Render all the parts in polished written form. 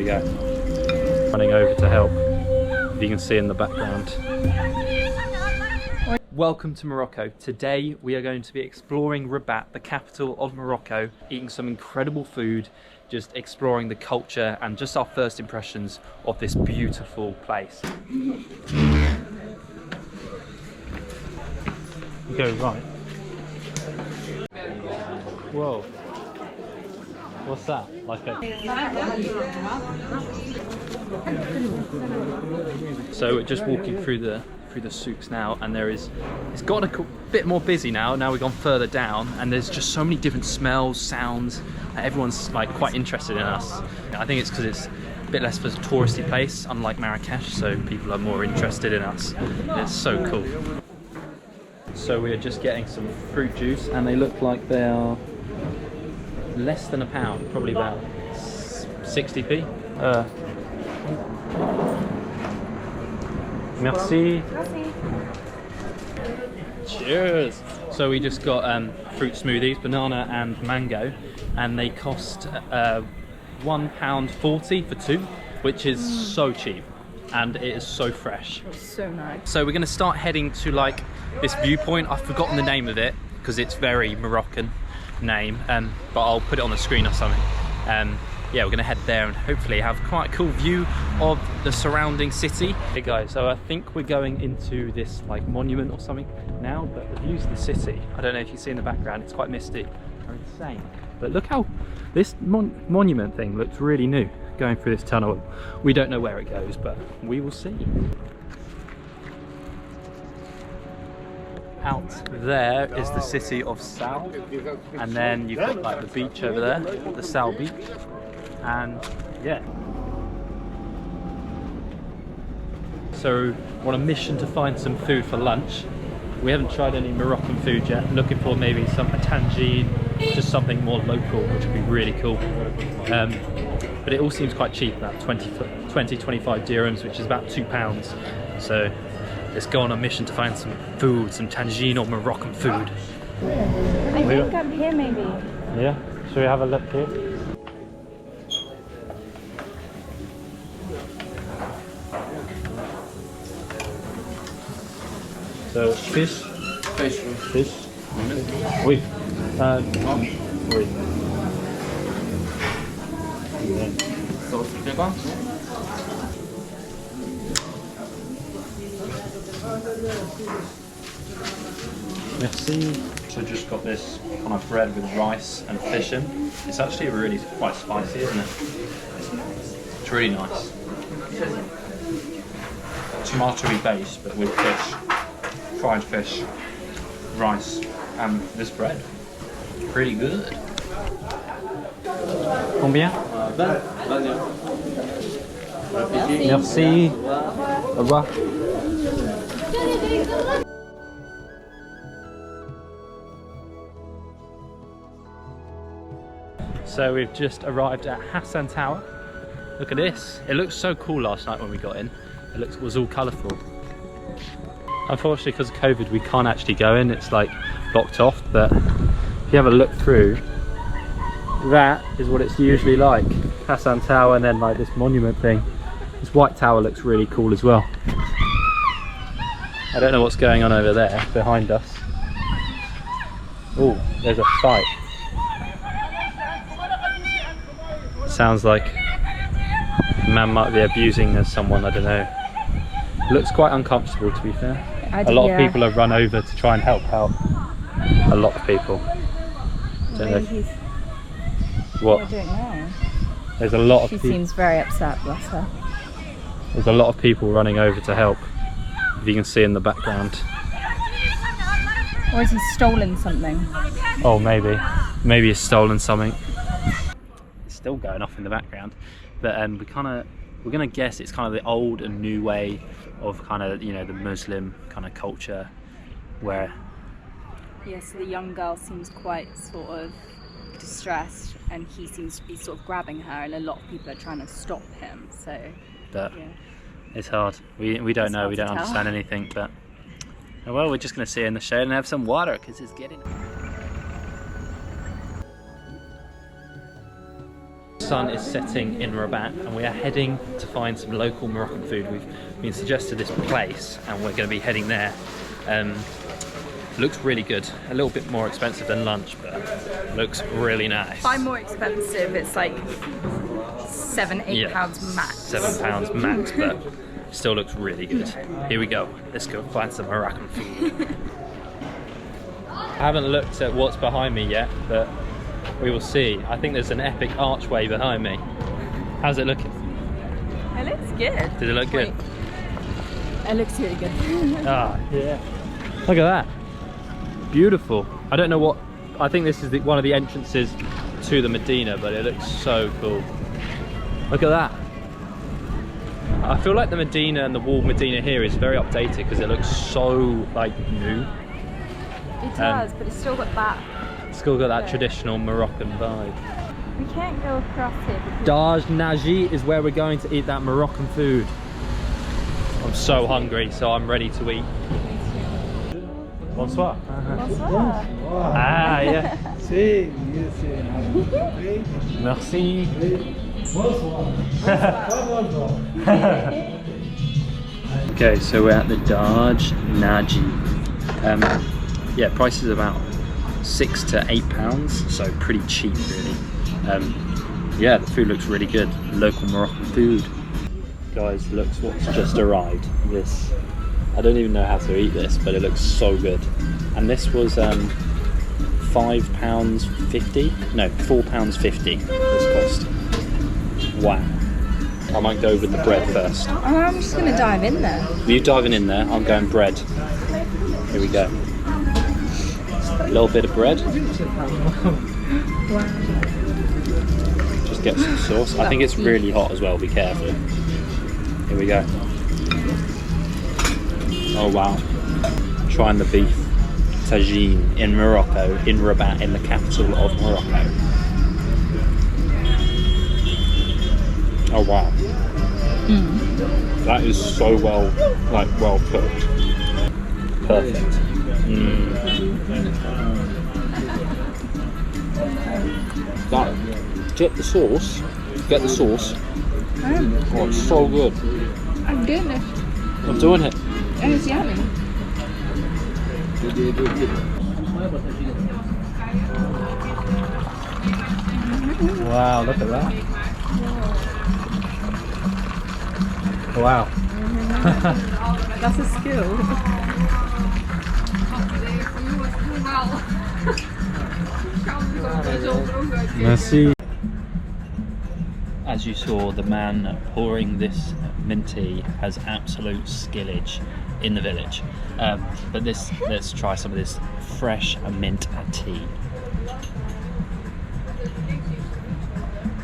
go. Running over to help, if you can see in the background. Welcome to Morocco. Today we are going to be exploring Rabat, the capital of Morocco, eating some incredible food, just exploring the culture and just our first impressions of this beautiful place. Go right. Whoa. What's that? Like a... So we're just walking through the souks now, and it's got a bit more busy now. Now we've gone further down, and there's just so many different smells, sounds. Everyone's like quite interested in us. I think it's because it's a bit less of a touristy place, unlike Marrakesh, so people are more interested in us. It's so cool. So we're just getting some fruit juice, and they look like they are less than £1, probably about 60p. Merci. Cheers. So we just got fruit smoothies, banana and mango, and they cost £1.40 for two, which is so cheap, and it is so fresh. It's so nice. So we're going to start heading to like this viewpoint. I've forgotten the name of it because it's very Moroccan name, but I'll put it on the screen or something. Yeah, we're gonna head there and hopefully have quite a cool view of the surrounding city. Hey guys, so I think we're going into this like monument or something now, but the views of the city, I don't know if you see in the background, it's quite misty, are insane. But look how this monument thing looks really new going through this tunnel. We don't know where it goes, but we will see. Out there is the city of Sal, and then you've got like the beach over there, the Sal beach, and yeah. So we're on a mission to find some food for lunch. We haven't tried any Moroccan food yet. Looking for maybe some tagine, just something more local, which would be really cool. But it all seems quite cheap, about 20-25 dirhams, which is about £2. So let's go on a mission to find some food, some tagine or Moroccan food. I think up here maybe. Yeah, shall we have a look here? So fish. Oui. Oui. Merci. So just got this kind of bread with rice and fish in. It's actually really quite spicy, isn't it? It's really nice. Tomatoey base, but with fish. Fried fish, rice, and this bread. Pretty good. Combien? Merci. Au revoir. So we've just arrived at Hassan Tower. Look at this. It looked so cool last night when we got in. It was all colourful. Unfortunately, because of COVID, we can't actually go in. It's like blocked off. But if you have a look through, that is what it's usually like. Hassan Tower, and then like this monument thing. This white tower looks really cool as well. I don't know what's going on over there behind us. Oh, there's a fight. Sounds like a man might be abusing someone, I don't know. Looks quite uncomfortable, to be fair. A lot of people have run over to try and help out. A lot of people. Don't know. What? I don't know. There's a lot of people. She seems very upset, bless her. There's a lot of people running over to help, if you can see in the background. Or has he stolen something? Oh, maybe. Maybe he's stolen something. It's still going off in the background. But we're gonna guess it's kind of the old and new way of kind of, you know, the Muslim kind of culture, where Yes, so the young girl seems quite sort of distressed, and he seems to be sort of grabbing her, and a lot of people are trying to stop him. So but yeah. It's hard. We don't know. We don't understand anything. But well, we're just gonna sit in the shade and have some water because it's getting. sun is setting in Rabat and we are heading to find some local Moroccan food. We've been suggested this place and we're going to be heading there. Looks really good. A little bit more expensive than lunch, but looks really nice. By more expensive, it's like £7-8 max. £7 max, but still looks really good. Here we go. Let's go find some Moroccan food. I haven't looked at what's behind me yet, but we will see. I think there's an epic archway behind me. How's it looking? It looks good. Did it look good? It looks really good. Ah, yeah. Look at that. Beautiful. I don't know what, I think this is one of the entrances to the Medina, but it looks so cool. Look at that. I feel like the Medina and the wall Medina here is very updated because it looks so like new. It does, but it's still got that. It's still got that traditional Moroccan vibe. We can't go across here because Tagine is where we're going to eat that Moroccan food. I'm so hungry, so I'm ready to eat. Bonsoir. Bonsoir. Ah, yeah. Si, Merci. Okay, so we're at the Tagine. Yeah, price is about £6 to £8, so pretty cheap really. Yeah, the food looks really good. Local Moroccan food. Guys, looks what's just arrived. This, I don't even know how to eat this, but it looks so good. And this was £5.50? No, £4.50 this cost. Wow. I might go with the bread first. I'm just going to dive in there. You diving in there, I'm going bread. Here we go. A little bit of bread. Wow. Just get some sauce. I think it's really hot as well, be careful. Here we go. Oh wow. Trying the beef tagine in Morocco, in Rabat, in the capital of Morocco. Oh wow. That is so well cooked. Perfect. That, get the sauce. Get the sauce. Oh, it's so good. I'm doing it. I'm doing it. And it's yummy. Wow, look at that. Wow. That's a skill. Merci. As you saw, the man pouring this mint tea has absolute skillage in the village. But let's try some of this fresh mint tea.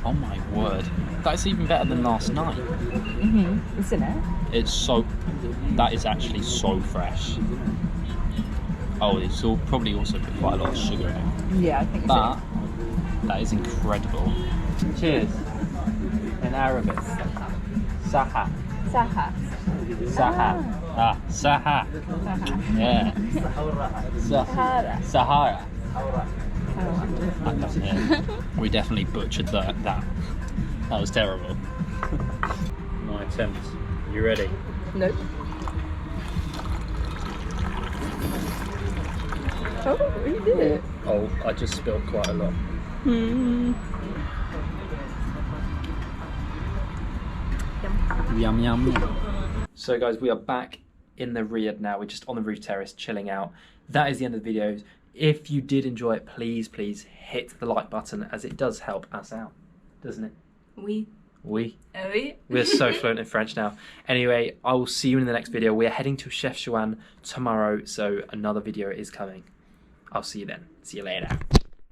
Oh my word, that's even better than last night. Isn't it? It's so, that is actually so fresh. Oh, it's all probably also put quite a lot of sugar in it. Yeah, I think But that is incredible. Cheers. In Arabic. Saha. Saha. Saha. Ah, Saha. Yeah. Sahara. Sahara. Yeah. We definitely butchered that. That was terrible. My attempt. You ready? Nope. Oh, you did it. Oh, I just spilled quite a lot. Yum yum yum. So guys, we are back in the Riyadh now. We're just on the roof terrace chilling out. That is the end of the video. If you did enjoy it, please hit the like button, as it does help us out, doesn't it? Oui. Oui. Oui. We're so fluent in French now. Anyway, I will see you in the next video. We're heading to Chef Chouan tomorrow, so another video is coming. I'll see you then. See you later.